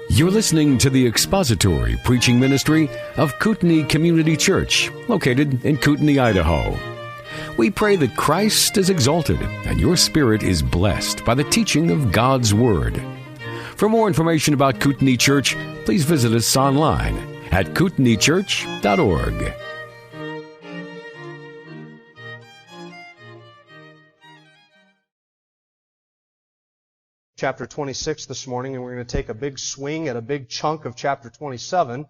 You're listening to the expository preaching ministry of Kootenai Community Church, located in Kootenai, Idaho. We pray that Christ is exalted and your spirit is blessed by the teaching of God's Word. For more information about Kootenai Church, please visit us online at kootenaichurch.org. Chapter 26 this morning, and we're going to take a big swing at a big chunk of chapter 27.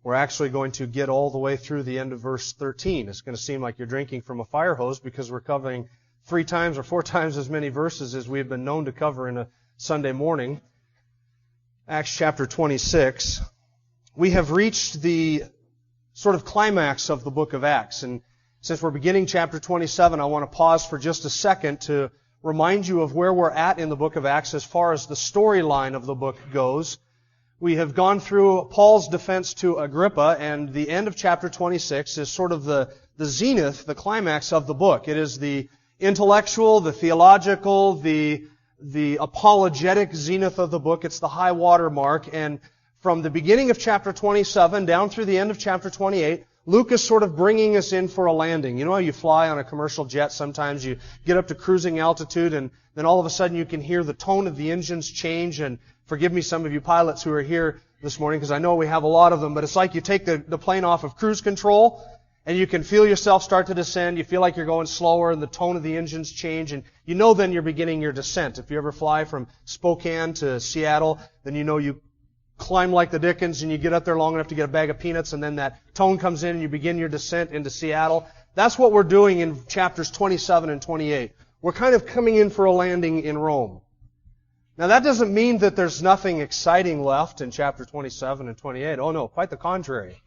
We're actually going to get all the way through the end of verse 13. It's going to seem like you're drinking from a fire hose because we're covering 3 times or 4 times as many verses as we've been known to cover in a Sunday morning. Acts chapter 26. We have reached the sort of climax of the book of Acts, and since we're beginning chapter 27, I want to pause for just a second to remind you of where we're at in the book of Acts as far as the storyline of the book goes. We have gone through Paul's defense to Agrippa, and the end of chapter 26 is sort of the zenith, the climax of the book. It is the intellectual, the theological, the apologetic zenith of the book. It's the high water mark, and from the beginning of chapter 27 down through the end of chapter 28, Luke is sort of bringing us in for a landing. You know how you fly on a commercial jet? Sometimes you get up to cruising altitude and then all of a sudden you can hear the tone of the engines change. And forgive me, some of you pilots who are here this morning, because I know we have a lot of them, but it's like you take the plane off of cruise control and you can feel yourself start to descend. You feel like you're going slower and the tone of the engines change, and you know then you're beginning your descent. If you ever fly from Spokane to Seattle, then you know you climb like the dickens and you get up there long enough to get a bag of peanuts, and then that tone comes in and you begin your descent into Seattle. That's what we're doing in chapters 27 and 28. We're kind of coming in for a landing in Rome. Now that doesn't mean that there's nothing exciting left in chapter 27 and 28. Oh no, quite the contrary.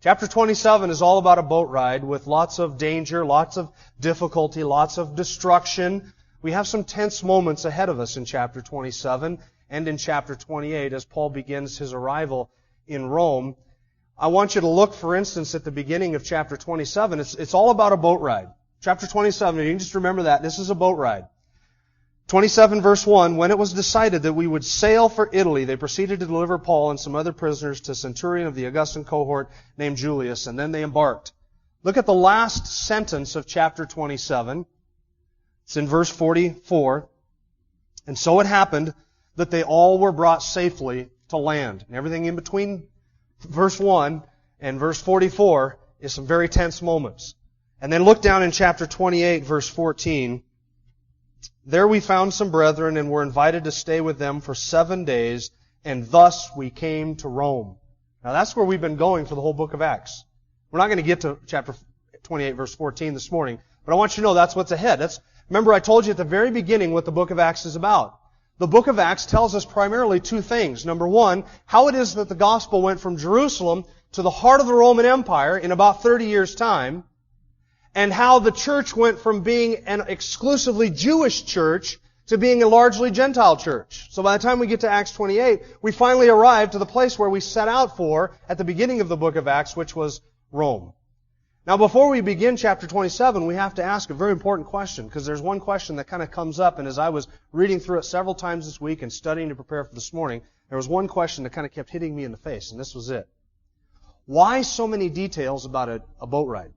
Chapter 27 is all about a boat ride with lots of danger, lots of difficulty, lots of destruction. We have some tense moments ahead of us in chapter 27. And in chapter 28, as Paul begins his arrival in Rome. I want you to look, for instance, at the beginning of chapter 27. It's all about a boat ride. Chapter 27, you can just remember that. This is a boat ride. 27 verse 1, when it was decided that we would sail for Italy, they proceeded to deliver Paul and some other prisoners to a centurion of the Augustan cohort named Julius, and then they embarked. Look at the last sentence of chapter 27. It's in verse 44. And so it happened that they all were brought safely to land. And everything in between verse 1 and verse 44 is some very tense moments. And then look down in chapter 28, verse 14. There we found some brethren and were invited to stay with them for 7 days, and thus we came to Rome. Now that's where we've been going for the whole book of Acts. We're not going to get to chapter 28, verse 14 this morning, but I want you to know that's what's ahead. Remember I told you at the very beginning what the book of Acts is about. The book of Acts tells us primarily 2 things. Number 1, how it is that the gospel went from Jerusalem to the heart of the Roman Empire in about 30 years' time, and how the church went from being an exclusively Jewish church to being a largely Gentile church. So by the time we get to Acts 28, we finally arrive to the place where we set out for at the beginning of the book of Acts, which was Rome. Now, before we begin chapter 27, we have to ask a very important question, because there's one question that kind of comes up, and as I was reading through it several times this week and studying to prepare for this morning, there was one question that kind of kept hitting me in the face, and this was it. Why so many details about a boat ride?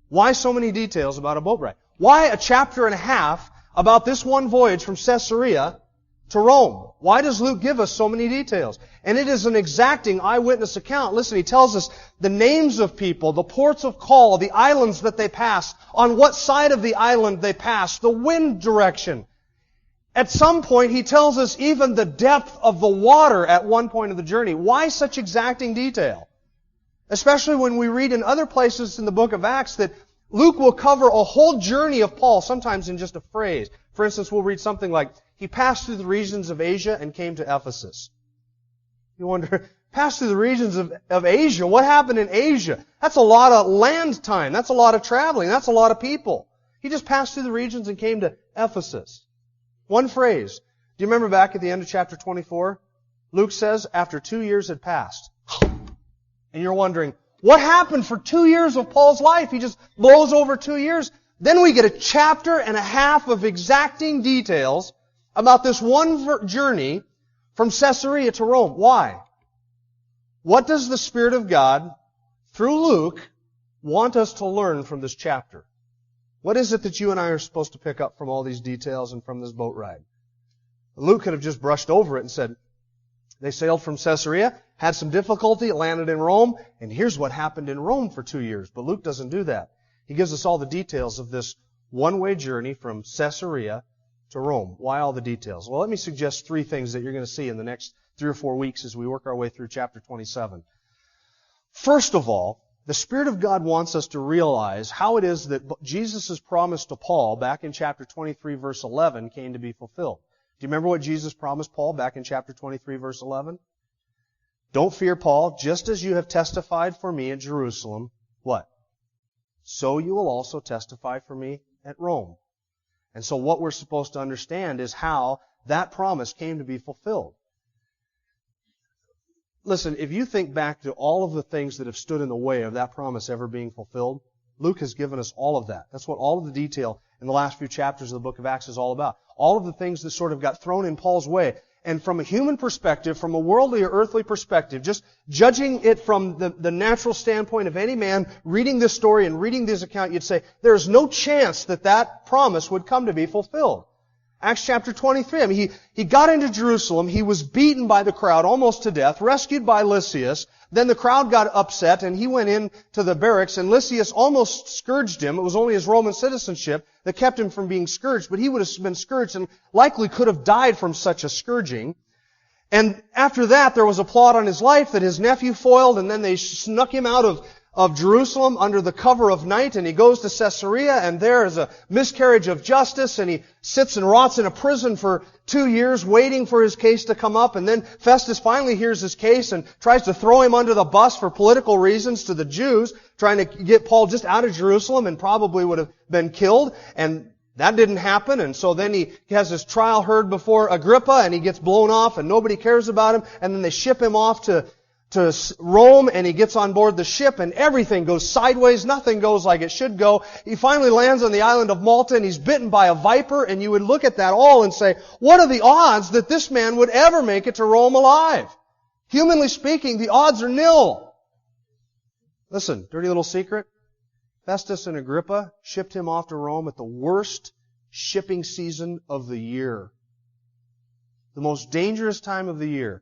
Why so many details about a boat ride? Why a chapter and a half about this one voyage from Caesarea to Rome? Why does Luke give us so many details? And it is an exacting eyewitness account. Listen, he tells us the names of people, the ports of call, the islands that they passed, on what side of the island they passed, the wind direction. At some point, he tells us even the depth of the water at one point of the journey. Why such exacting detail? Especially when we read in other places in the book of Acts that Luke will cover a whole journey of Paul, sometimes in just a phrase. For instance, we'll read something like, he passed through the regions of Asia and came to Ephesus. You wonder, passed through the regions of Asia? What happened in Asia? That's a lot of land time. That's a lot of traveling. That's a lot of people. He just passed through the regions and came to Ephesus. One phrase. Do you remember back at the end of chapter 24? Luke says, after 2 years had passed. And you're wondering, what happened for 2 years of Paul's life? He just blows over 2 years. Then we get a chapter and a half of exacting details about this one journey From Caesarea to Rome. Why? What does the Spirit of God, through Luke, want us to learn from this chapter? What is it that you and I are supposed to pick up from all these details and from this boat ride? Luke could have just brushed over it and said, they sailed from Caesarea, had some difficulty, landed in Rome, and here's what happened in Rome for 2 years. But Luke doesn't do that. He gives us all the details of this one-way journey from Caesarea to Rome. Why all the details? Well, let me suggest 3 things that you're going to see in the next 3 or 4 weeks as we work our way through chapter 27. First of all, the Spirit of God wants us to realize how it is that Jesus' promise to Paul back in chapter 23, verse 11, came to be fulfilled. Do you remember what Jesus promised Paul back in chapter 23, verse 11? Don't fear, Paul, just as you have testified for me at Jerusalem, what? So you will also testify for me at Rome. And so what we're supposed to understand is how that promise came to be fulfilled. Listen, if you think back to all of the things that have stood in the way of that promise ever being fulfilled, Luke has given us all of that. That's what all of the detail in the last few chapters of the book of Acts is all about. All of the things that sort of got thrown in Paul's way. And from a human perspective, from a worldly or earthly perspective, just judging it from the natural standpoint of any man reading this story and reading this account, you'd say, there's no chance that that promise would come to be fulfilled. Acts chapter 23, I mean, he got into Jerusalem, he was beaten by the crowd almost to death, rescued by Lysias, then the crowd got upset and he went into the barracks and Lysias almost scourged him. It was only his Roman citizenship that kept him from being scourged, but he would have been scourged and likely could have died from such a scourging. And after that, there was a plot on his life that his nephew foiled, and then they snuck him out of Jerusalem under the cover of night, and he goes to Caesarea, and there is a miscarriage of justice, and he sits and rots in a prison for 2 years waiting for his case to come up, and then Festus finally hears his case and tries to throw him under the bus for political reasons to the Jews, trying to get Paul just out of Jerusalem and probably would have been killed, and that didn't happen, and so then he has his trial heard before Agrippa, and he gets blown off, and nobody cares about him, and then they ship him off to Rome, and he gets on board the ship, and everything goes sideways. Nothing goes like it should go. He finally lands on the island of Malta, and he's bitten by a viper, and you would look at that all and say, what are the odds that this man would ever make it to Rome alive? Humanly speaking, the odds are nil. Listen, dirty little secret. Festus and Agrippa shipped him off to Rome at the worst shipping season of the year. The most dangerous time of the year.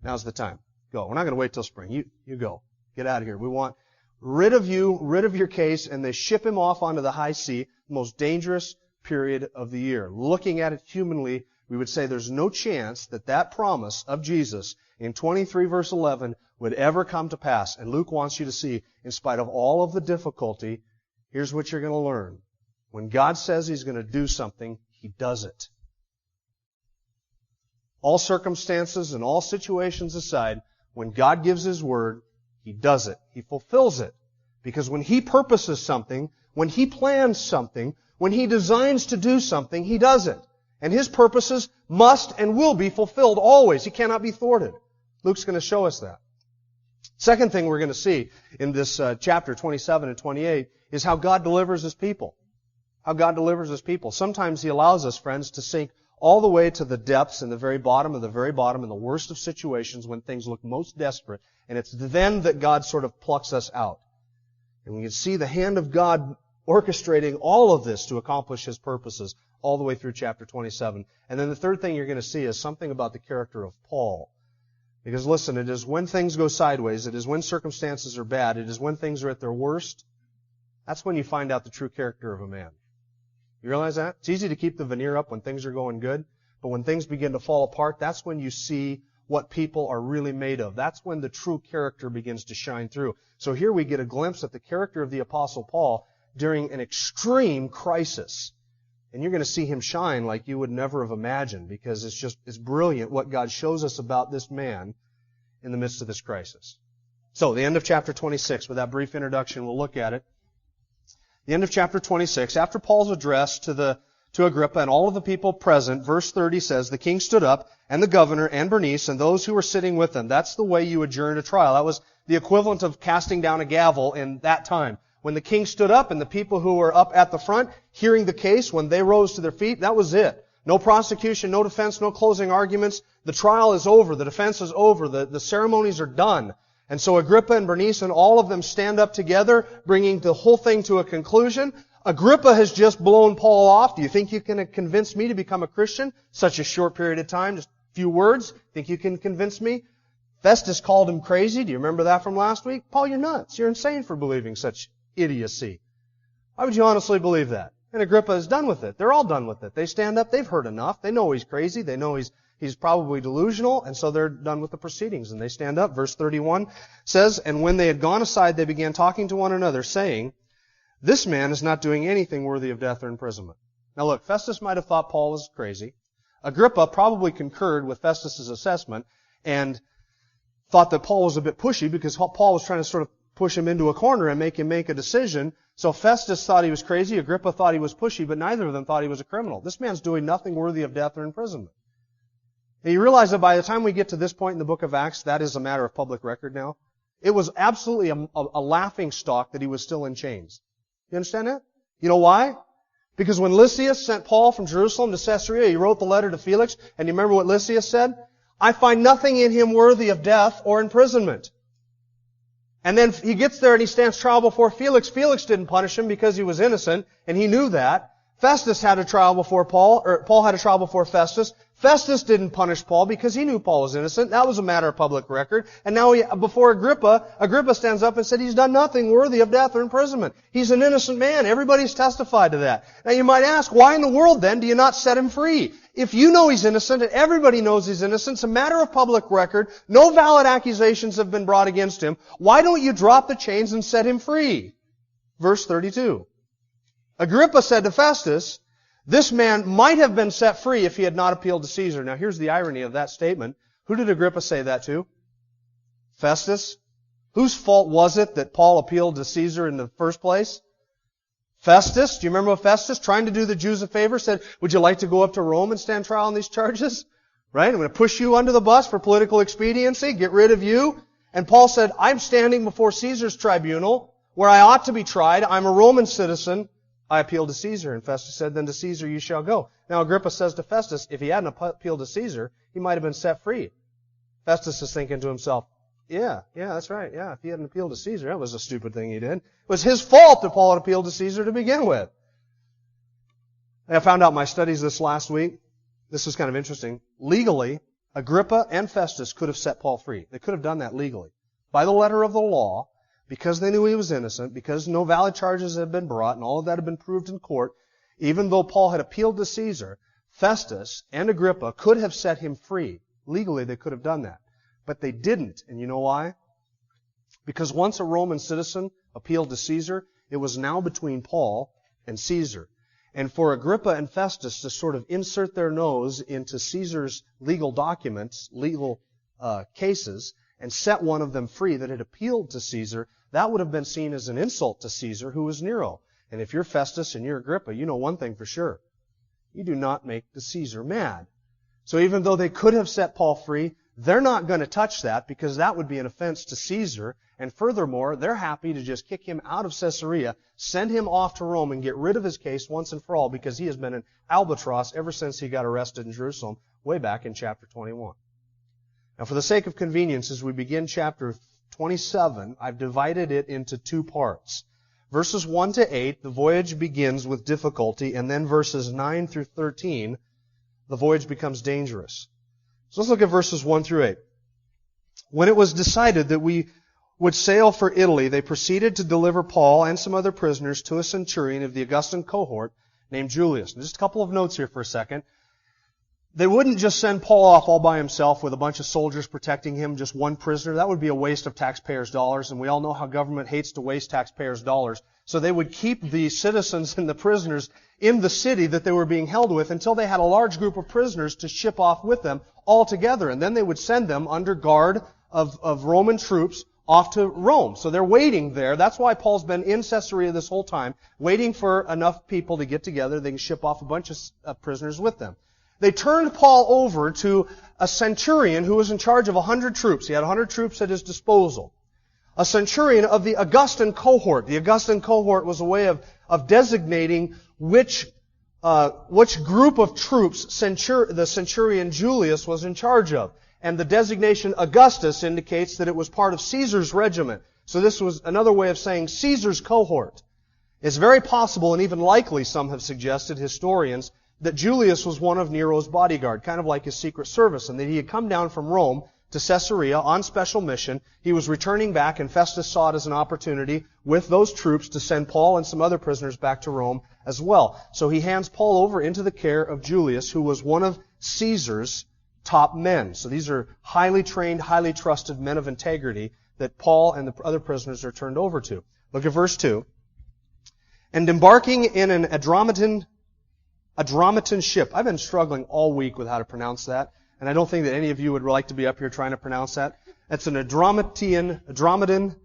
Now's the time. Go. We're not going to wait till spring. You go. Get out of here. We want rid of you, rid of your case, and they ship him off onto the high sea, the most dangerous period of the year. Looking at it humanly, we would say there's no chance that that promise of Jesus in 23 verse 11 would ever come to pass. And Luke wants you to see, in spite of all of the difficulty, here's what you're going to learn. When God says He's going to do something, He does it. All circumstances and all situations aside, when God gives His word, He does it. He fulfills it. Because when He purposes something, when He plans something, when He designs to do something, He does it. And His purposes must and will be fulfilled always. He cannot be thwarted. Luke's going to show us that. Second thing we're going to see in this chapter 27 and 28 is how God delivers His people. How God delivers His people. Sometimes He allows us, friends, to sink all the way to the depths and the very bottom of the very bottom in the worst of situations when things look most desperate. And it's then that God sort of plucks us out. And we can see the hand of God orchestrating all of this to accomplish His purposes all the way through chapter 27. And then the third thing you're going to see is something about the character of Paul. Because listen, it is when things go sideways, it is when circumstances are bad, it is when things are at their worst, that's when you find out the true character of a man. You realize that? It's easy to keep the veneer up when things are going good, but when things begin to fall apart, that's when you see what people are really made of. That's when the true character begins to shine through. So here we get a glimpse at the character of the Apostle Paul during an extreme crisis. And you're going to see him shine like you would never have imagined, because it's brilliant what God shows us about this man in the midst of this crisis. So, the end of chapter 26, with that brief introduction, we'll look at it. The end of chapter 26, after Paul's address to Agrippa and all of the people present, verse 30 says, the king stood up, and the governor, and Bernice, and those who were sitting with them. That's the way you adjourned a trial. That was the equivalent of casting down a gavel in that time. When the king stood up and the people who were up at the front hearing the case, when they rose to their feet, that was it. No prosecution, no defense, no closing arguments. The trial is over. The defense is over. The ceremonies are done. And so Agrippa and Bernice and all of them stand up together, bringing the whole thing to a conclusion. Agrippa has just blown Paul off. Do you think you can convince me to become a Christian? Such a short period of time, just a few words. Think you can convince me? Festus called him crazy. Do you remember that from last week? Paul, you're nuts. You're insane for believing such idiocy. Why would you honestly believe that? And Agrippa is done with it. They're all done with it. They stand up. They've heard enough. They know he's crazy. They know he's probably delusional. And so they're done with the proceedings. And they stand up. Verse 31 says, "And when they had gone aside, they began talking to one another, saying, 'This man is not doing anything worthy of death or imprisonment.'" Now look, Festus might have thought Paul was crazy. Agrippa probably concurred with Festus's assessment and thought that Paul was a bit pushy because Paul was trying to sort of push him into a corner and make him make a decision. So Festus thought he was crazy, Agrippa thought he was pushy, but neither of them thought he was a criminal. This man's doing nothing worthy of death or imprisonment. And you realize that by the time we get to this point in the book of Acts, that is a matter of public record now. It was absolutely a laughing stock that he was still in chains. You understand that? You know why? Because when Lysias sent Paul from Jerusalem to Caesarea, he wrote the letter to Felix, and you remember what Lysias said? "I find nothing in him worthy of death or imprisonment." And then he gets there and he stands trial before Felix. Felix didn't punish him because he was innocent, and he knew that. Festus had a trial before Paul, or Paul had a trial before Festus. Festus didn't punish Paul because he knew Paul was innocent. That was a matter of public record. And now before Agrippa stands up and said he's done nothing worthy of death or imprisonment. He's an innocent man. Everybody's testified to that. Now you might ask, why in the world then do you not set him free? If you know he's innocent and everybody knows he's innocent, it's a matter of public record, no valid accusations have been brought against him, why don't you drop the chains and set him free? Verse 32. Agrippa said to Festus, "This man might have been set free if he had not appealed to Caesar." Now here's the irony of that statement. Who did Agrippa say that to? Festus. Whose fault was it that Paul appealed to Caesar in the first place? Festus. Do you remember what Festus, trying to do the Jews a favor, said, "Would you like to go up to Rome and stand trial on these charges?" Right? I'm going to push you under the bus for political expediency, get rid of you. And Paul said, "I'm standing before Caesar's tribunal where I ought to be tried. I'm a Roman citizen. I appeal to Caesar." And Festus said, "Then to Caesar you shall go." Now Agrippa says to Festus, if he hadn't appealed to Caesar, he might have been set free. Festus is thinking to himself, yeah, that's right. Yeah, if he hadn't appealed to Caesar, that was a stupid thing he did. It was his fault that Paul had appealed to Caesar to begin with. I found out in my studies this last week, this is kind of interesting. Legally, Agrippa and Festus could have set Paul free. They could have done that legally. By the letter of the law, because they knew he was innocent, because no valid charges had been brought, and all of that had been proved in court, even though Paul had appealed to Caesar, Festus and Agrippa could have set him free. Legally, they could have done that. But they didn't. And you know why? Because once a Roman citizen appealed to Caesar, it was now between Paul and Caesar. And for Agrippa and Festus to sort of insert their nose into Caesar's legal documents, legal cases, and set one of them free that had appealed to Caesar, that would have been seen as an insult to Caesar, who was Nero. And if you're Festus and you're Agrippa, you know one thing for sure. You do not make the Caesar mad. So even though they could have set Paul free, they're not going to touch that because that would be an offense to Caesar. And furthermore, they're happy to just kick him out of Caesarea, send him off to Rome, and get rid of his case once and for all because he has been an albatross ever since he got arrested in Jerusalem way back in chapter 21. Now, for the sake of convenience, as we begin chapter 27, I've divided it into two parts. Verses 1 to 8, the voyage begins with difficulty, and then verses 9 through 13, the voyage becomes dangerous. So let's look at verses 1 through 8. When it was decided that we would sail for Italy, they proceeded to deliver Paul and some other prisoners to a centurion of the Augustan cohort named Julius. And just a couple of notes here for a second. They wouldn't just send Paul off all by himself with a bunch of soldiers protecting him, just one prisoner. That would be a waste of taxpayers' dollars, and we all know how government hates to waste taxpayers' dollars. So they would keep the citizens and the prisoners in the city that they were being held with until they had a large group of prisoners to ship off with them all together. And then they would send them under guard of Roman troops off to Rome. So they're waiting there. That's why Paul's been in Caesarea this whole time, waiting for enough people to get together. They can ship off a bunch of prisoners with them. They turned Paul over to a centurion who was in charge of 100 troops. He had 100 troops at his disposal. A centurion of the Augustan cohort. The Augustan cohort was a way of designating which which group of troops the centurion Julius was in charge of. And the designation Augustus indicates that it was part of Caesar's regiment. So this was another way of saying Caesar's cohort. It's very possible, and even likely, some have suggested, historians, that Julius was one of Nero's bodyguard, kind of like his secret service, and that he had come down from Rome to Caesarea on special mission. He was returning back, and Festus saw it as an opportunity with those troops to send Paul and some other prisoners back to Rome as well. So he hands Paul over into the care of Julius, who was one of Caesar's top men. So these are highly trained, highly trusted men of integrity that Paul and the other prisoners are turned over to. Look at verse 2. And embarking in an Adramyttian ship. I've been struggling all week with how to pronounce that, and I don't think that any of you would like to be up here trying to pronounce that. It's an Adramyttian,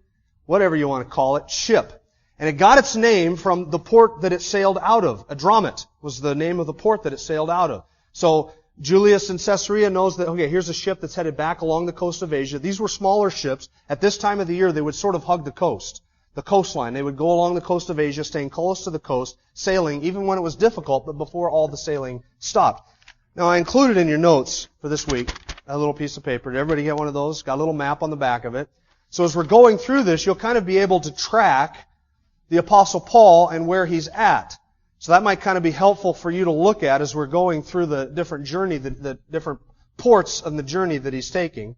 whatever you want to call it, ship. And it got its name from the port that it sailed out of. Adramytt was the name of the port that it sailed out of. So Julius in Caesarea knows that, okay, here's a ship that's headed back along the coast of Asia. These were smaller ships. At this time of the year, they would sort of hug the coastline. They would go along the coast of Asia, staying close to the coast, sailing, even when it was difficult, but before all the sailing stopped. Now, I included in your notes for this week a little piece of paper. Did everybody get one of those? Got a little map on the back of it. So as we're going through this, you'll kind of be able to track the Apostle Paul and where he's at. So that might kind of be helpful for you to look at as we're going through the different journey, the different ports of the journey that he's taking.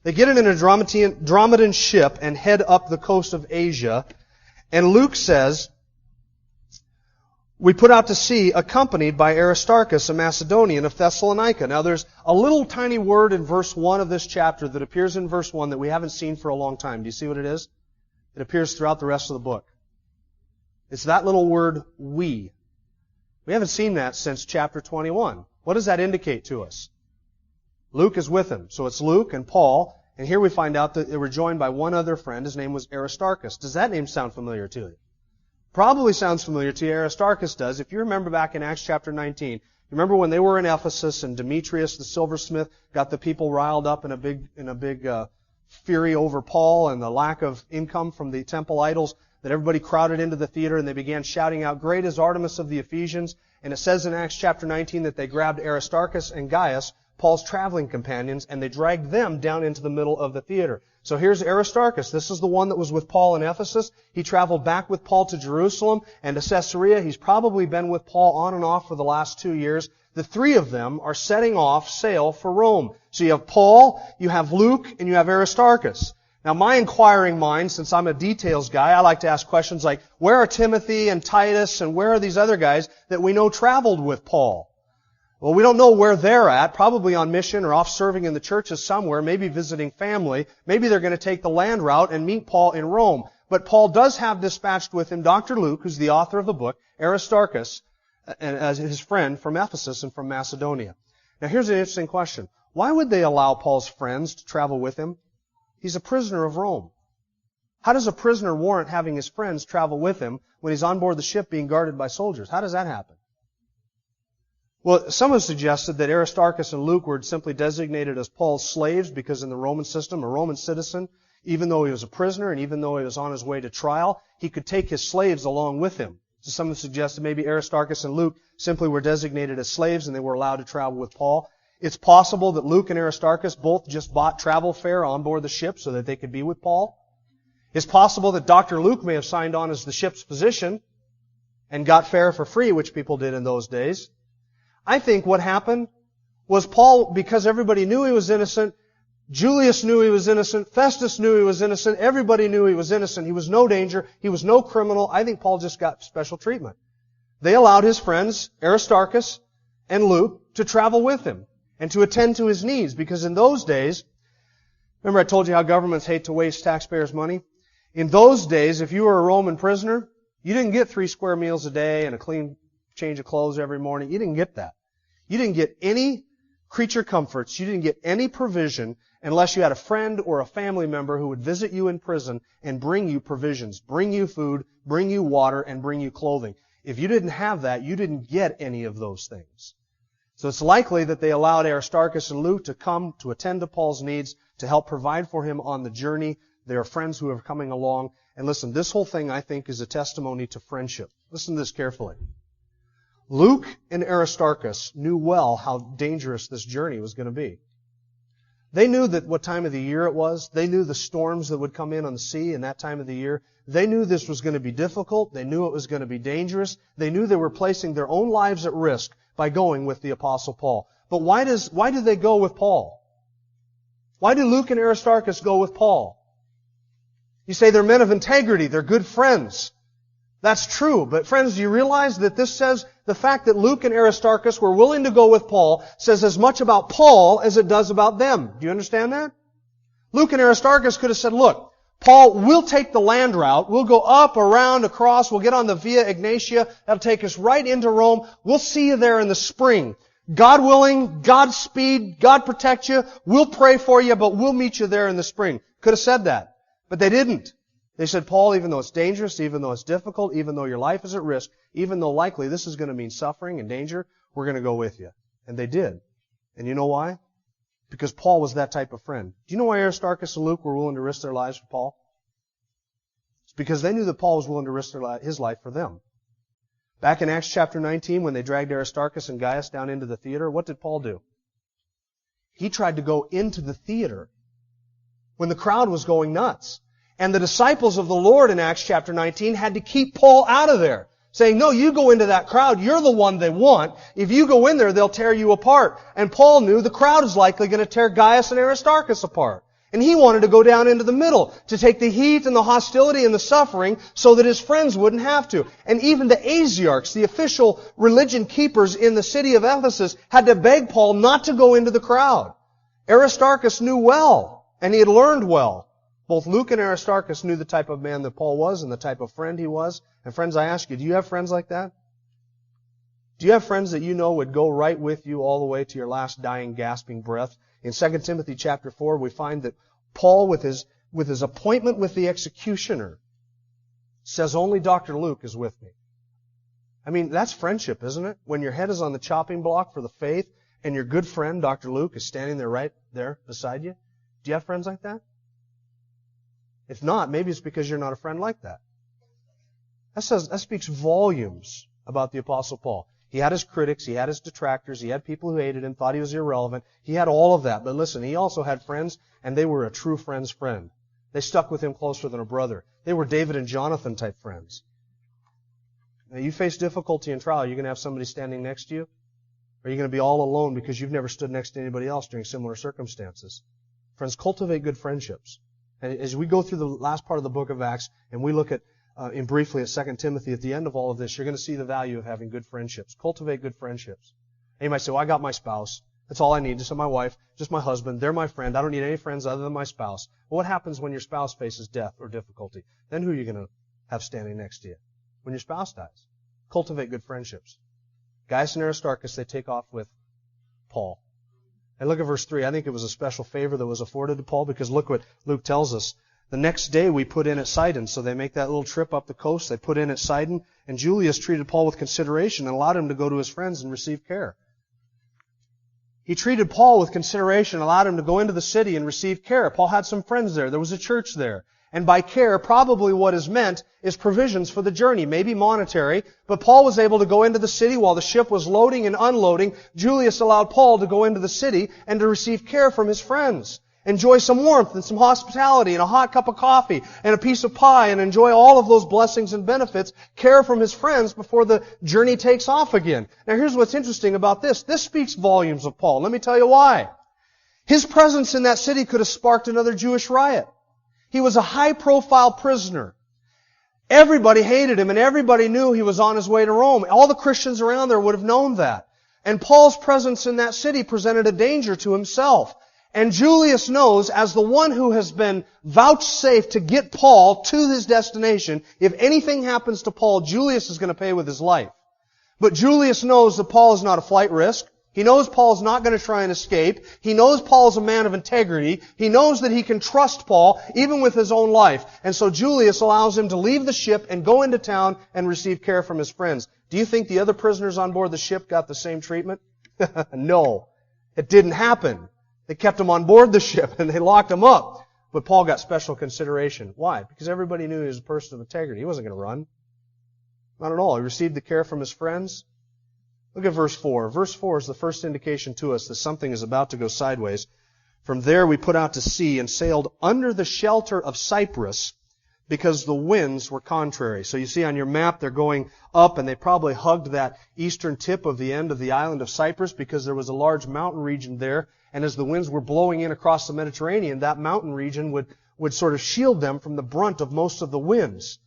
They get in an Adramyttian ship and head up the coast of Asia. And Luke says, we put out to sea accompanied by Aristarchus, a Macedonian of Thessalonica. Now there's a little tiny word in verse 1 of this chapter that appears in verse 1 that we haven't seen for a long time. Do you see what it is? It appears throughout the rest of the book. It's that little word, we. We haven't seen that since chapter 21. What does that indicate to us? Luke is with him. So it's Luke and Paul, and here we find out that they were joined by one other friend. His name was Aristarchus. Does that name sound familiar to you? Probably sounds familiar to you. Aristarchus does. If you remember back in Acts chapter 19, remember when they were in Ephesus and Demetrius the silversmith got the people riled up in a big fury over Paul and the lack of income from the temple idols, that everybody crowded into the theater and they began shouting out, "Great is Artemis of the Ephesians." And it says in Acts chapter 19 that they grabbed Aristarchus and Gaius, Paul's traveling companions, and they dragged them down into the middle of the theater. So here's Aristarchus. This is the one that was with Paul in Ephesus. He traveled back with Paul to Jerusalem and to Caesarea. He's probably been with Paul on and off for the last 2 years. The three of them are setting off sail for Rome. So you have Paul, you have Luke, and you have Aristarchus. Now my inquiring mind, since I'm a details guy, I like to ask questions like, where are Timothy and Titus and where are these other guys that we know traveled with Paul? Well, we don't know where they're at, probably on mission or off serving in the churches somewhere, maybe visiting family. Maybe they're going to take the land route and meet Paul in Rome. But Paul does have dispatched with him Dr. Luke, who's the author of the book, Aristarchus, as his friend from Ephesus and from Macedonia. Now here's an interesting question. Why would they allow Paul's friends to travel with him? He's a prisoner of Rome. How does a prisoner warrant having his friends travel with him when he's on board the ship being guarded by soldiers? How does that happen? Well, some have suggested that Aristarchus and Luke were simply designated as Paul's slaves because in the Roman system, a Roman citizen, even though he was a prisoner and even though he was on his way to trial, he could take his slaves along with him. So some have suggested maybe Aristarchus and Luke simply were designated as slaves and they were allowed to travel with Paul. It's possible that Luke and Aristarchus both just bought travel fare on board the ship so that they could be with Paul. It's possible that Dr. Luke may have signed on as the ship's physician and got fare for free, which people did in those days. I think what happened was Paul, because everybody knew he was innocent, Julius knew he was innocent, Festus knew he was innocent, everybody knew he was innocent, he was no danger, he was no criminal. I think Paul just got special treatment. They allowed his friends, Aristarchus and Luke, to travel with him and to attend to his needs, because in those days, remember I told you how governments hate to waste taxpayers' money? In those days, if you were a Roman prisoner, you didn't get 3 square meals a day and a clean change of clothes every morning. You didn't get that. You didn't get any creature comforts. You didn't get any provision unless you had a friend or a family member who would visit you in prison and bring you provisions, bring you food, bring you water, and bring you clothing. If you didn't have that, you didn't get any of those things. So it's likely that they allowed Aristarchus and Luke to come to attend to Paul's needs, to help provide for him on the journey. They are friends who are coming along. And listen, this whole thing, I think, is a testimony to friendship. Listen to this carefully. Luke and Aristarchus knew well how dangerous this journey was going to be. They knew that what time of the year it was. They knew the storms that would come in on the sea in that time of the year. They knew this was going to be difficult. They knew it was going to be dangerous. They knew they were placing their own lives at risk by going with the Apostle Paul. But why do they go with Paul? Why do Luke and Aristarchus go with Paul? You say they're men of integrity. They're good friends. That's true. But friends, do you realize that this says the fact that Luke and Aristarchus were willing to go with Paul says as much about Paul as it does about them? Do you understand that? Luke and Aristarchus could have said, look, Paul, we'll take the land route. We'll go up, around, across. We'll get on the Via Ignatia. That'll take us right into Rome. We'll see you there in the spring. God willing, Godspeed, God protect you. We'll pray for you, but we'll meet you there in the spring. Could have said that. But they didn't. They said, Paul, even though it's dangerous, even though it's difficult, even though your life is at risk, even though likely this is going to mean suffering and danger, we're going to go with you. And they did. And you know why? Because Paul was that type of friend. Do you know why Aristarchus and Luke were willing to risk their lives for Paul? It's because they knew that Paul was willing to risk his life for them. Back in Acts chapter 19, when they dragged Aristarchus and Gaius down into the theater, what did Paul do? He tried to go into the theater when the crowd was going nuts. And the disciples of the Lord in Acts chapter 19 had to keep Paul out of there, saying, no, you go into that crowd. You're the one they want. If you go in there, they'll tear you apart. And Paul knew the crowd is likely going to tear Gaius and Aristarchus apart. And he wanted to go down into the middle to take the heat and the hostility and the suffering so that his friends wouldn't have to. And even the Asiarchs, the official religion keepers in the city of Ephesus, had to beg Paul not to go into the crowd. Aristarchus knew well, and he had learned well. Both Luke and Aristarchus knew the type of man that Paul was and the type of friend he was. And friends, I ask you, do you have friends like that? Do you have friends that you know would go right with you all the way to your last dying, gasping breath? In 2 Timothy chapter 4, we find that Paul, with his appointment with the executioner, says only Dr. Luke is with me. I mean, that's friendship, isn't it? When your head is on the chopping block for the faith and your good friend, Dr. Luke, is standing there right there beside you. Do you have friends like that? If not, maybe it's because you're not a friend like that. That speaks volumes about the Apostle Paul. He had his critics, he had his detractors, he had people who hated him, thought he was irrelevant. He had all of that. But listen, he also had friends, and they were a true friend's friend. They stuck with him closer than a brother. They were David and Jonathan type friends. Now, you face difficulty and trial, you're going to have somebody standing next to you? Or are you going to be all alone because you've never stood next to anybody else during similar circumstances? Friends, cultivate good friendships. And as we go through the last part of the book of Acts, and we look at briefly at 2 Timothy, at the end of all of this, you're going to see the value of having good friendships. Cultivate good friendships. And you might say, well, I got my spouse. That's all I need. Just my wife, just my husband. They're my friend. I don't need any friends other than my spouse. Well, what happens when your spouse faces death or difficulty? Then who are you going to have standing next to you? When your spouse dies. Cultivate good friendships. Gaius and Aristarchus, they take off with Paul. And look at verse 3. I think it was a special favor that was afforded to Paul because look what Luke tells us. The next day we put in at Sidon. So they make that little trip up the coast. They put in at Sidon. And Julius treated Paul with consideration and allowed him to go to his friends and receive care. He treated Paul with consideration, allowed him to go into the city and receive care. Paul had some friends there. There was a church there. And by care, probably what is meant is provisions for the journey, maybe monetary. But Paul was able to go into the city while the ship was loading and unloading. Julius allowed Paul to go into the city and to receive care from his friends. Enjoy some warmth and some hospitality and a hot cup of coffee and a piece of pie and enjoy all of those blessings and benefits. Care from his friends before the journey takes off again. Now here's what's interesting about this. This speaks volumes of Paul. Let me tell you why. His presence in that city could have sparked another Jewish riot. He was a high-profile prisoner. Everybody hated him and everybody knew he was on his way to Rome. All the Christians around there would have known that. And Paul's presence in that city presented a danger to himself. And Julius knows, as the one who has been vouchsafed to get Paul to his destination, if anything happens to Paul, Julius is going to pay with his life. But Julius knows that Paul is not a flight risk. He knows Paul's not going to try and escape. He knows Paul's a man of integrity. He knows that he can trust Paul, even with his own life. And so Julius allows him to leave the ship and go into town and receive care from his friends. Do you think the other prisoners on board the ship got the same treatment? No. It didn't happen. They kept him on board the ship and they locked him up. But Paul got special consideration. Why? Because everybody knew he was a person of integrity. He wasn't going to run. Not at all. He received the care from his friends. Look at verse 4. Verse 4 is the first indication to us that something is about to go sideways. From there we put out to sea and sailed under the shelter of Cyprus because the winds were contrary. So you see on your map they're going up, and they probably hugged that eastern tip of the end of the island of Cyprus because there was a large mountain region there. And as the winds were blowing in across the Mediterranean, that mountain region would sort of shield them from the brunt of most of the winds.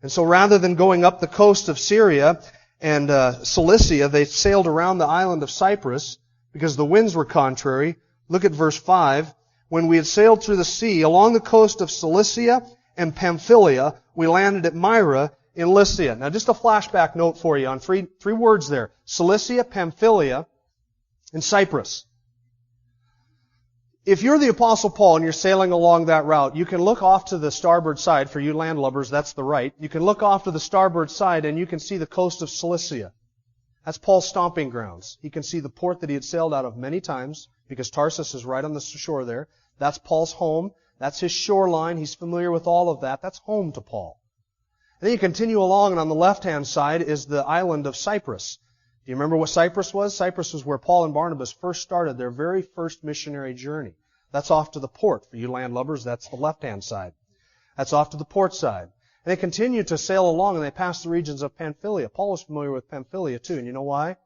And so rather than going up the coast of Syria and Cilicia, they sailed around the island of Cyprus because the winds were contrary. Look at verse 5. When we had sailed through the sea along the coast of Cilicia and Pamphylia, we landed at Myra in Lycia. Now just a flashback note for you on three words there. Cilicia, Pamphylia, and Cyprus. If you're the Apostle Paul and you're sailing along that route, you can look off to the starboard side. For you landlubbers, that's the right. You can look off to the starboard side and you can see the coast of Cilicia. That's Paul's stomping grounds. He can see the port that he had sailed out of many times because Tarsus is right on the shore there. That's Paul's home. That's his shoreline. He's familiar with all of that. That's home to Paul. And then you continue along, and on the left-hand side is the island of Cyprus. Do you remember what Cyprus was? Cyprus was where Paul and Barnabas first started their very first missionary journey. That's off to the port. For you landlubbers, that's the left-hand side. That's off to the port side. And they continued to sail along, and they passed the regions of Pamphylia. Paul was familiar with Pamphylia too, and you know why?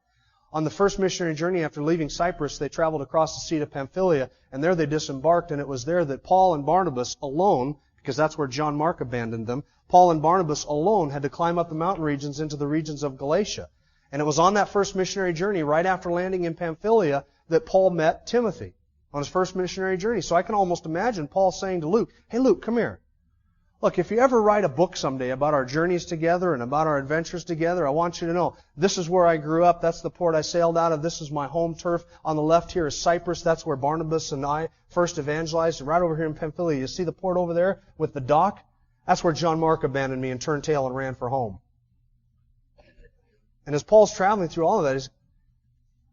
On the first missionary journey after leaving Cyprus, they traveled across the sea to Pamphylia, and there they disembarked, and it was there that Paul and Barnabas alone, because that's where John Mark abandoned them, Paul and Barnabas alone had to climb up the mountain regions into the regions of Galatia. And it was on that first missionary journey, right after landing in Pamphylia, that Paul met Timothy on his first missionary journey. So I can almost imagine Paul saying to Luke, "Hey Luke, come here. Look, if you ever write a book someday about our journeys together and about our adventures together, I want you to know this is where I grew up. That's the port I sailed out of. This is my home turf. On the left here is Cyprus. That's where Barnabas and I first evangelized. And right over here in Pamphylia, you see the port over there with the dock? That's where John Mark abandoned me and turned tail and ran for home." And as Paul's traveling through all of that,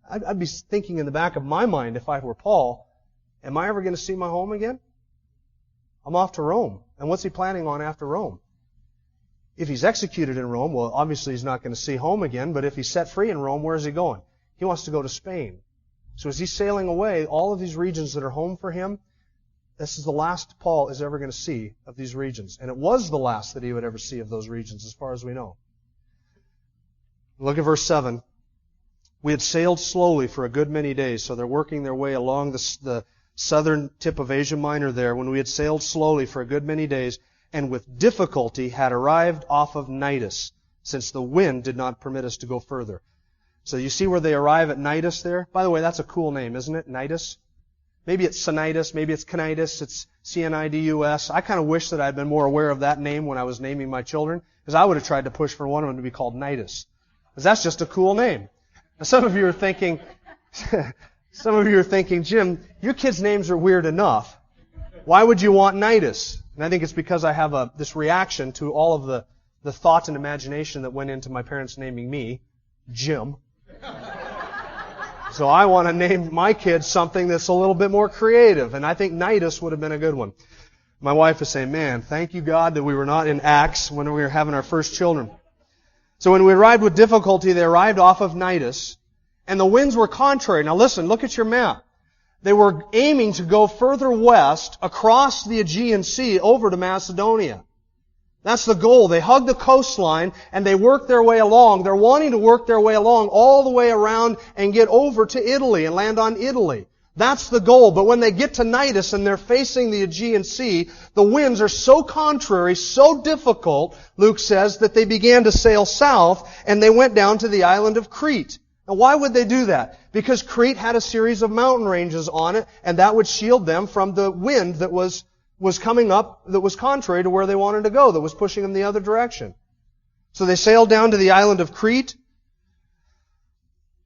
I'd be thinking in the back of my mind, if I were Paul, am I ever going to see my home again? I'm off to Rome. And what's he planning on after Rome? If he's executed in Rome, well, obviously he's not going to see home again, but if he's set free in Rome, where is he going? He wants to go to Spain. So as he's sailing away, all of these regions that are home for him, this is the last Paul is ever going to see of these regions. And it was the last that he would ever see of those regions, as far as we know. Look at verse 7. We had sailed slowly for a good many days, so they're working their way along the southern tip of Asia Minor there. When we had sailed slowly for a good many days, and with difficulty had arrived off of Cnidus, since the wind did not permit us to go further. So you see where they arrive at Cnidus there? By the way, that's a cool name, isn't it? Cnidus? Maybe it's Cnidus, maybe it's Cnidus, it's C-N-I-D-U-S. I kind of wish that I'd been more aware of that name when I was naming my children, because I would have tried to push for one of them to be called Cnidus. Because that's just a cool name. Now some of you are thinking, Jim, your kids' names are weird enough. Why would you want Cnidus? And I think it's because I have this reaction to all of the thought and imagination that went into my parents naming me, Jim. So I want to name my kids something that's a little bit more creative, and I think Cnidus would have been a good one. My wife is saying, man, thank you God that we were not in Acts when we were having our first children. So when we arrived with difficulty, they arrived off of Cnidus, and the winds were contrary. Now listen, look at your map. They were aiming to go further west across the Aegean Sea over to Macedonia. That's the goal. They hug the coastline and they work their way along. They're wanting to work their way along all the way around and get over to Italy and land on Italy. That's the goal. But when they get to Cnidus and they're facing the Aegean Sea, the winds are so contrary, so difficult, Luke says, that they began to sail south and they went down to the island of Crete. Now why would they do that? Because Crete had a series of mountain ranges on it, and that would shield them from the wind that was coming up, that was contrary to where they wanted to go, that was pushing them the other direction. So they sailed down to the island of Crete,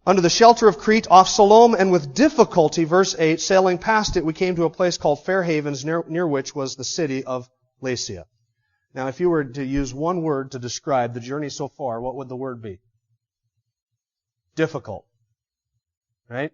under the shelter of Crete, off Salome, and with difficulty, verse 8, sailing past it, we came to a place called Fair Havens, near which was the city of Lasea. Now, if you were to use one word to describe the journey so far, what would the word be? Difficult. Right?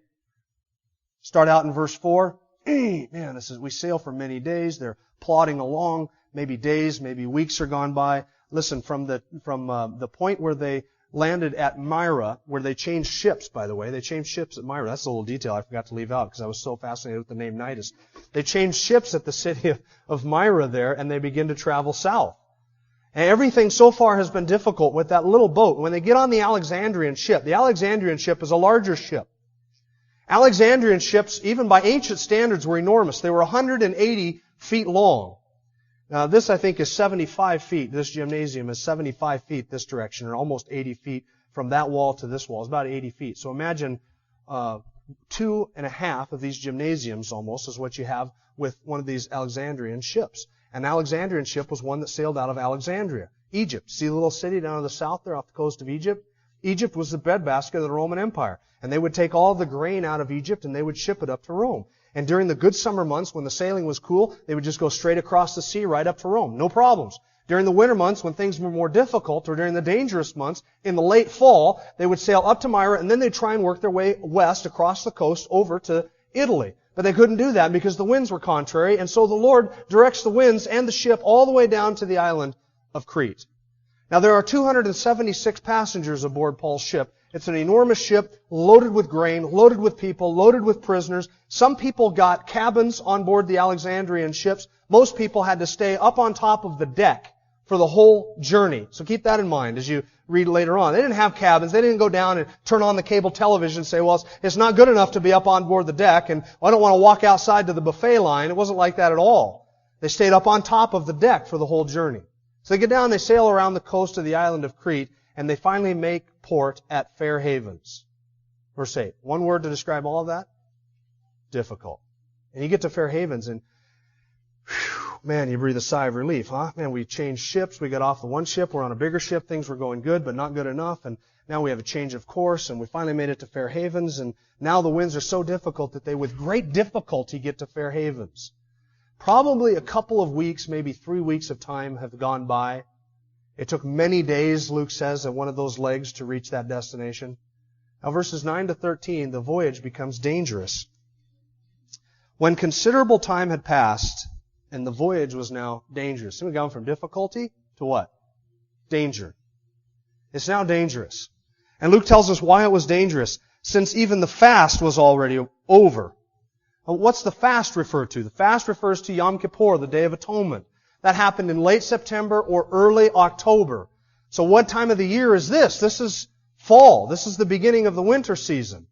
Start out in verse 4. Man, we sail for many days. They're plodding along. Maybe days, maybe weeks are gone by. Listen, from the point where they landed at Myra, where they changed ships, by the way. They changed ships at Myra. That's a little detail I forgot to leave out because I was so fascinated with the name Nidus. They changed ships at the city of Myra there, and they begin to travel south. And everything so far has been difficult with that little boat. When they get on the Alexandrian ship is a larger ship. Alexandrian ships, even by ancient standards, were enormous. They were 180 feet long. Now, this, I think, is 75 feet. This gymnasium is 75 feet this direction, or almost 80 feet from that wall to this wall. It's about 80 feet. So imagine 2.5 of these gymnasiums almost is what you have with one of these Alexandrian ships. An Alexandrian ship was one that sailed out of Alexandria, Egypt. See the little city down to the south there off the coast of Egypt? Egypt was the breadbasket of the Roman Empire. And they would take all the grain out of Egypt and they would ship it up to Rome. And during the good summer months, when the sailing was cool, they would just go straight across the sea right up to Rome. No problems. During the winter months, when things were more difficult, or during the dangerous months, in the late fall, they would sail up to Myra, and then they'd try and work their way west across the coast over to Italy. But they couldn't do that because the winds were contrary, and so the Lord directs the winds and the ship all the way down to the island of Crete. Now, there are 276 passengers aboard Paul's ship. It's an enormous ship, loaded with grain, loaded with people, loaded with prisoners. Some people got cabins on board the Alexandrian ships. Most people had to stay up on top of the deck for the whole journey. So keep that in mind as you read later on. They didn't have cabins. They didn't go down and turn on the cable television and say, well, it's not good enough to be up on board the deck, and I don't want to walk outside to the buffet line. It wasn't like that at all. They stayed up on top of the deck for the whole journey. So they get down, they sail around the coast of the island of Crete, and they finally make port at Fair Havens. Verse 8. One word to describe all of that? Difficult. And you get to Fair Havens and, man, you breathe a sigh of relief, huh? Man, we changed ships. We got off the one ship. We're on a bigger ship. Things were going good, but not good enough. And now we have a change of course, and we finally made it to Fair Havens. And now the winds are so difficult that they, with great difficulty, get to Fair Havens. Probably a couple of weeks, maybe 3 weeks of time have gone by. It took many days, Luke says, at one of those legs to reach that destination. Now, verses 9 to 13, the voyage becomes dangerous. When considerable time had passed, and the voyage was now dangerous. So we've gone from difficulty to what? Danger. It's now dangerous. And Luke tells us why it was dangerous, since even the fast was already over. Well, what's the fast refer to? The fast refers to Yom Kippur, the Day of Atonement. That happened in late September or early October. So what time of the year is this? This is fall. This is the beginning of the winter season.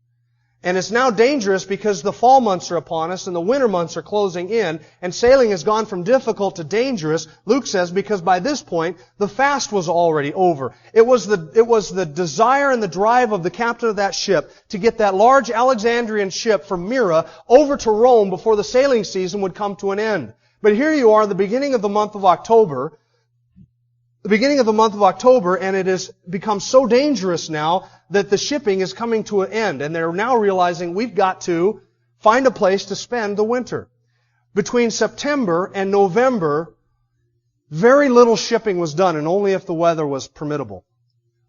And it's now dangerous because the fall months are upon us and the winter months are closing in, and sailing has gone from difficult to dangerous, Luke says, because by this point, the fast was already over. It was the desire and the drive of the captain of that ship to get that large Alexandrian ship from Myra over to Rome before the sailing season would come to an end. But here you are, the beginning of the month of October, and it has become so dangerous now that the shipping is coming to an end, and they're now realizing we've got to find a place to spend the winter. Between September and November, very little shipping was done, and only if the weather was permittable.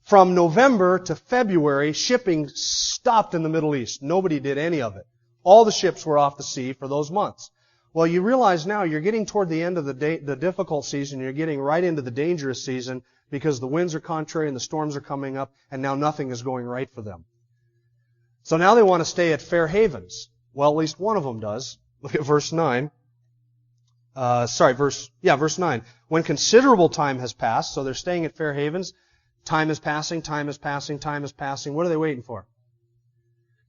From November to February, shipping stopped in the Middle East. Nobody did any of it. All the ships were off the sea for those months. Well, you realize now you're getting toward the end of the difficult season. You're getting right into the dangerous season because the winds are contrary and the storms are coming up, and now nothing is going right for them. So now they want to stay at Fair Havens. Well, at least one of them does. Look at verse 9. Verse 9. When considerable time has passed, so they're staying at Fair Havens, time is passing, time is passing, time is passing. What are they waiting for?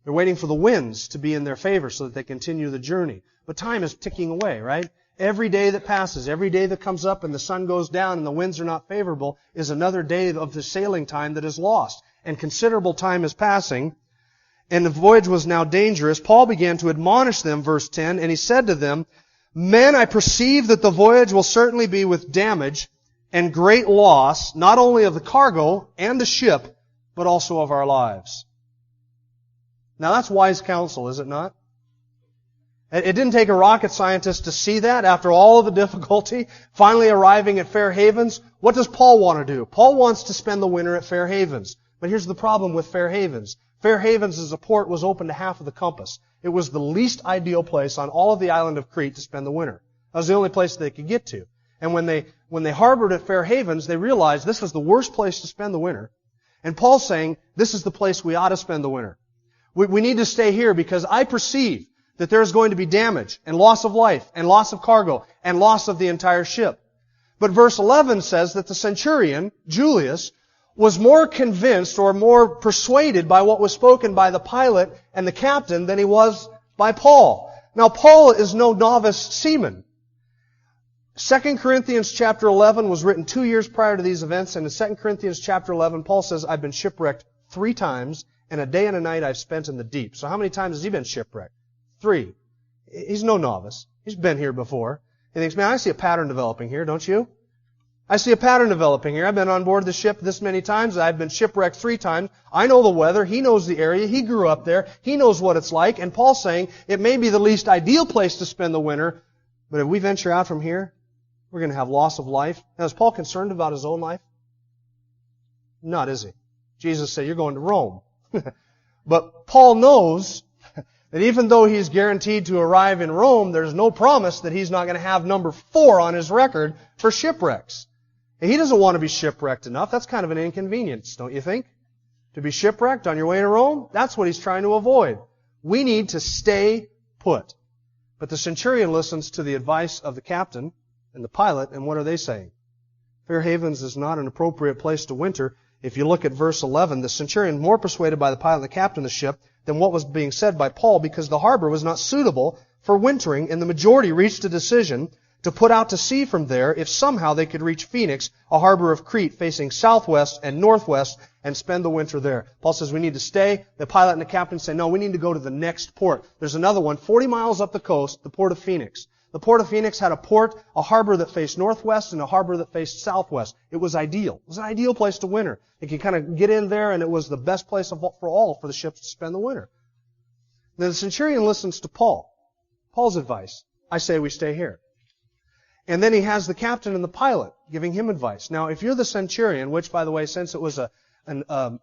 They're waiting for the winds to be in their favor so that they continue the journey. But time is ticking away, right? Every day that passes, every day that comes up and the sun goes down and the winds are not favorable is another day of the sailing time that is lost. And considerable time is passing, and the voyage was now dangerous. Paul began to admonish them, verse 10, and he said to them, Men, I perceive that the voyage will certainly be with damage and great loss, not only of the cargo and the ship, but also of our lives. Now that's wise counsel, is it not? It didn't take a rocket scientist to see that after all of the difficulty, finally arriving at Fair Havens. What does Paul want to do? Paul wants to spend the winter at Fair Havens. But here's the problem with Fair Havens. Fair Havens as a port was open to half of the compass. It was the least ideal place on all of the island of Crete to spend the winter. That was the only place they could get to. And when they harbored at Fair Havens, they realized this was the worst place to spend the winter. And Paul's saying, this is the place we ought to spend the winter. We need to stay here because I perceive that there's going to be damage and loss of life and loss of cargo and loss of the entire ship. But verse 11 says that the centurion, Julius, was more convinced or more persuaded by what was spoken by the pilot and the captain than he was by Paul. Now, Paul is no novice seaman. 2 Corinthians chapter 11 was written 2 years prior to these events, and in 2 Corinthians chapter 11, Paul says, I've been shipwrecked 3 times, and a day and a night I've spent in the deep. So how many times has he been shipwrecked? 3. He's no novice. He's been here before. He thinks, man, I see a pattern developing here, don't you? I see a pattern developing here. I've been on board the ship this many times. I've been shipwrecked 3 times. I know the weather. He knows the area. He grew up there. He knows what it's like. And Paul's saying it may be the least ideal place to spend the winter, but if we venture out from here, we're going to have loss of life. Now, is Paul concerned about his own life? Not, is he? Jesus said, you're going to Rome. But Paul knows that even though he's guaranteed to arrive in Rome, there's no promise that he's not going to have number 4 on his record for shipwrecks. And he doesn't want to be shipwrecked enough. That's kind of an inconvenience, don't you think? To be shipwrecked on your way to Rome? That's what he's trying to avoid. We need to stay put. But the centurion listens to the advice of the captain and the pilot, and what are they saying? Fair Havens is not an appropriate place to winter. If you look at verse 11, the centurion more persuaded by the pilot and the captain of the ship than what was being said by Paul, because the harbor was not suitable for wintering, and the majority reached a decision to put out to sea from there if somehow they could reach Phoenix, a harbor of Crete facing southwest and northwest, and spend the winter there. Paul says we need to stay. The pilot and the captain say, no, we need to go to the next port. There's another one, 40 miles up the coast, the port of Phoenix. The port of Phoenix had a harbor that faced northwest and a harbor that faced southwest. It was ideal. It was an ideal place to winter. You could kind of get in there, and it was the best place for the ships to spend the winter. Then the centurion listens to Paul's advice. I say we stay here. And then he has the captain and the pilot giving him advice. Now, if you're the centurion, which, by the way, since it was a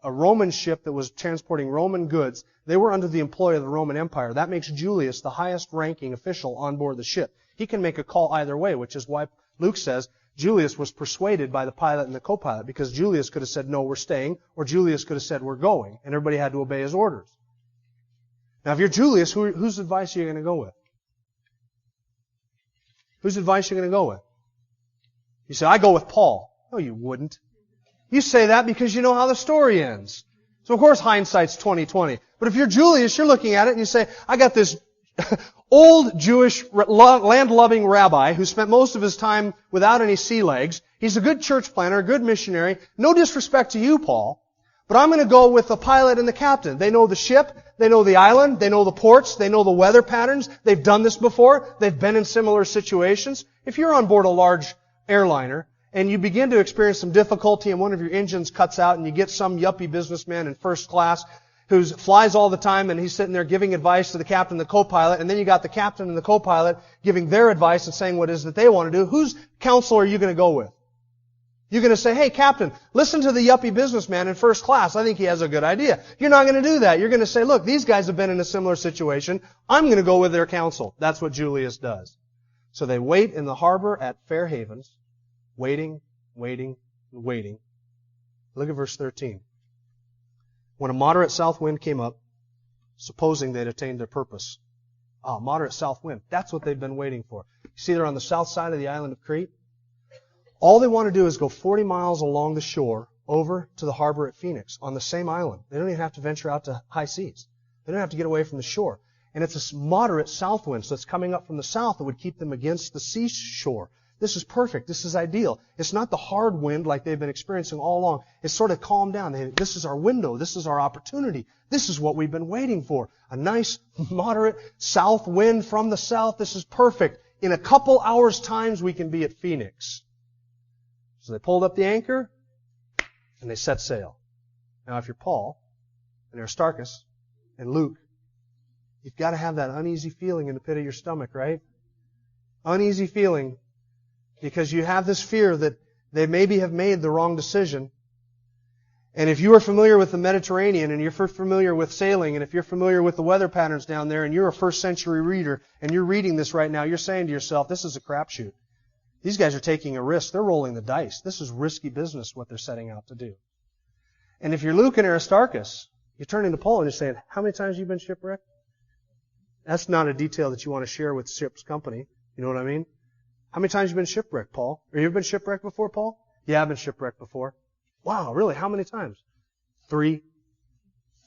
Roman ship that was transporting Roman goods, they were under the employ of the Roman Empire. That makes Julius the highest-ranking official on board the ship. He can make a call either way, which is why Luke says Julius was persuaded by the pilot and the co-pilot, because Julius could have said, no, we're staying, or Julius could have said, we're going, and everybody had to obey his orders. Now, if you're Julius, whose advice are you going to go with? Whose advice are you going to go with? You say, I go with Paul. No, you wouldn't. You say that because you know how the story ends. So, of course, hindsight's 20/20. But if you're Julius, you're looking at it and you say, I got this old Jewish land-loving rabbi who spent most of his time without any sea legs. He's a good church planter, a good missionary. No disrespect to you, Paul. But I'm going to go with the pilot and the captain. They know the ship. They know the island. They know the ports. They know the weather patterns. They've done this before. They've been in similar situations. If you're on board a large airliner and you begin to experience some difficulty and one of your engines cuts out and you get some yuppie businessman in first class who flies all the time and he's sitting there giving advice to the captain and the co-pilot, and then you got the captain and the co-pilot giving their advice and saying what it is that they want to do, whose counsel are you going to go with? You're going to say, hey, captain, listen to the yuppie businessman in first class. I think he has a good idea. You're not going to do that. You're going to say, look, these guys have been in a similar situation. I'm going to go with their counsel. That's what Julius does. So they wait in the harbor at Fair Havens, waiting, waiting, and waiting. Look at verse 13. When a moderate south wind came up, supposing they'd attained their purpose. Moderate south wind. That's what they've been waiting for. You see, they're on the south side of the island of Crete. All they want to do is go 40 miles along the shore over to the harbor at Phoenix on the same island. They don't even have to venture out to high seas. They don't have to get away from the shore. And it's a moderate south wind, so it's coming up from the south that would keep them against the seashore. This is perfect. This is ideal. It's not the hard wind like they've been experiencing all along. It's sort of calmed down. This is our window. This is our opportunity. This is what we've been waiting for. A nice, moderate south wind from the south. This is perfect. In a couple hours' times, we can be at Phoenix. So they pulled up the anchor, and they set sail. Now, if you're Paul, and Aristarchus, and Luke, you've got to have that uneasy feeling in the pit of your stomach, right? Uneasy feeling, because you have this fear that they maybe have made the wrong decision. And if you are familiar with the Mediterranean, and you're familiar with sailing, and if you're familiar with the weather patterns down there, and you're a first century reader, and you're reading this right now, you're saying to yourself, this is a crapshoot. These guys are taking a risk. They're rolling the dice. This is risky business, what they're setting out to do. And if you're Luke and Aristarchus, you're turning to Paul and you're saying, how many times have you been shipwrecked? That's not a detail that you want to share with ship's company. You know what I mean? How many times have you been shipwrecked, Paul? Have you ever been shipwrecked before, Paul? Yeah, I've been shipwrecked before. Wow, really? How many times? 3.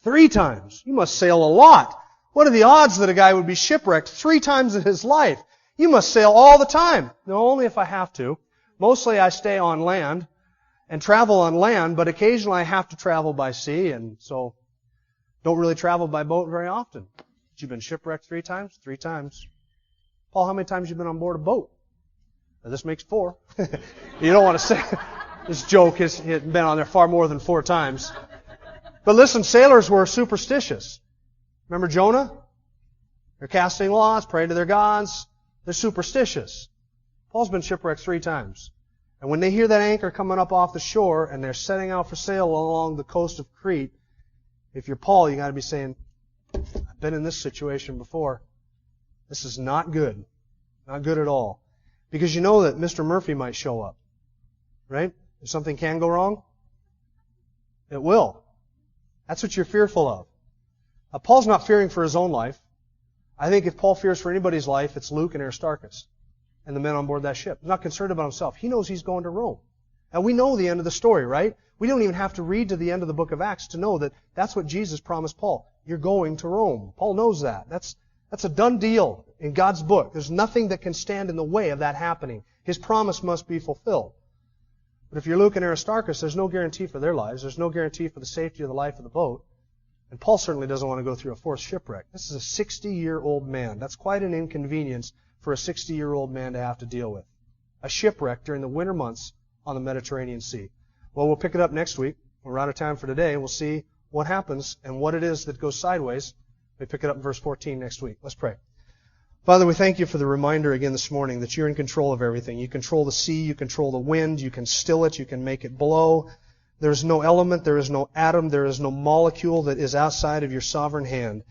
3 times. You must sail a lot. What are the odds that a guy would be shipwrecked 3 times in his life? You must sail all the time. No, only if I have to. Mostly I stay on land and travel on land, but occasionally I have to travel by sea, and so don't really travel by boat very often. But you've been shipwrecked 3 times? 3 times. Paul, how many times have you been on board a boat? Now, this makes 4. You don't want to say this joke has been on there far more than 4 times. But listen, sailors were superstitious. Remember Jonah? They're casting lots, praying to their gods. They're superstitious. Paul's been shipwrecked 3 times. And when they hear that anchor coming up off the shore and they're setting out for sail along the coast of Crete, if you're Paul, you got to be saying, I've been in this situation before. This is not good. Not good at all. Because you know that Mr. Murphy might show up. Right? If something can go wrong, it will. That's what you're fearful of. Paul's not fearing for his own life. I think if Paul fears for anybody's life, it's Luke and Aristarchus and the men on board that ship. He's not concerned about himself. He knows he's going to Rome. And we know the end of the story, right? We don't even have to read to the end of the book of Acts to know that that's what Jesus promised Paul. You're going to Rome. Paul knows that. That's a done deal in God's book. There's nothing that can stand in the way of that happening. His promise must be fulfilled. But if you're Luke and Aristarchus, there's no guarantee for their lives. There's no guarantee for the safety of the life of the boat. And Paul certainly doesn't want to go through a 4th shipwreck. This is a 60-year-old man. That's quite an inconvenience for a 60-year-old man to have to deal with. A shipwreck during the winter months on the Mediterranean Sea. Well, we'll pick it up next week. We're out of time for today, and we'll see what happens and what it is that goes sideways. We pick it up in verse 14 next week. Let's pray. Father, we thank you for the reminder again this morning that you're in control of everything. You control the sea, you control the wind, you can still it, you can make it blow. There is no element, there is no atom, there is no molecule that is outside of your sovereign hand.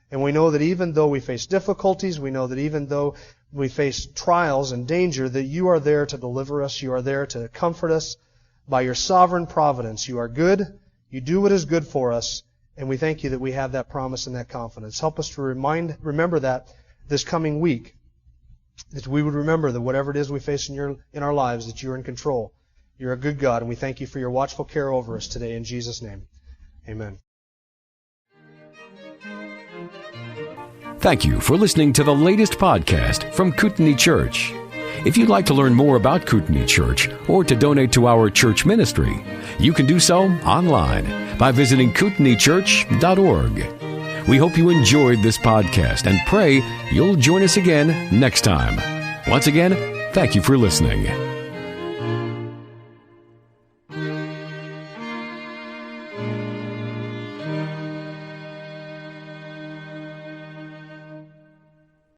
And we know that even though we face difficulties, we know that even though we face trials and danger, that you are there to deliver us, you are there to comfort us by your sovereign providence. You are good, you do what is good for us, and we thank you that we have that promise and that confidence. Help us to remember that this coming week, that we would remember that whatever it is we face in our lives, that you're in control. You're a good God, and we thank you for your watchful care over us today. In Jesus' name, amen. Thank you for listening to the latest podcast from Kootenai Church. If you'd like to learn more about Kootenai Church or to donate to our church ministry, you can do so online by visiting kootenaichurch.org. We hope you enjoyed this podcast and pray you'll join us again next time. Once again, thank you for listening.